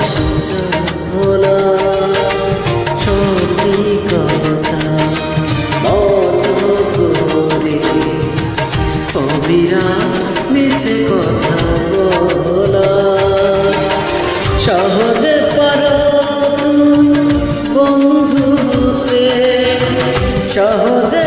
সূচনা সত্যি কথা মতো করে অবিরাম মিছে কথা বলা সহজে পারো বন্ধুতে সহজে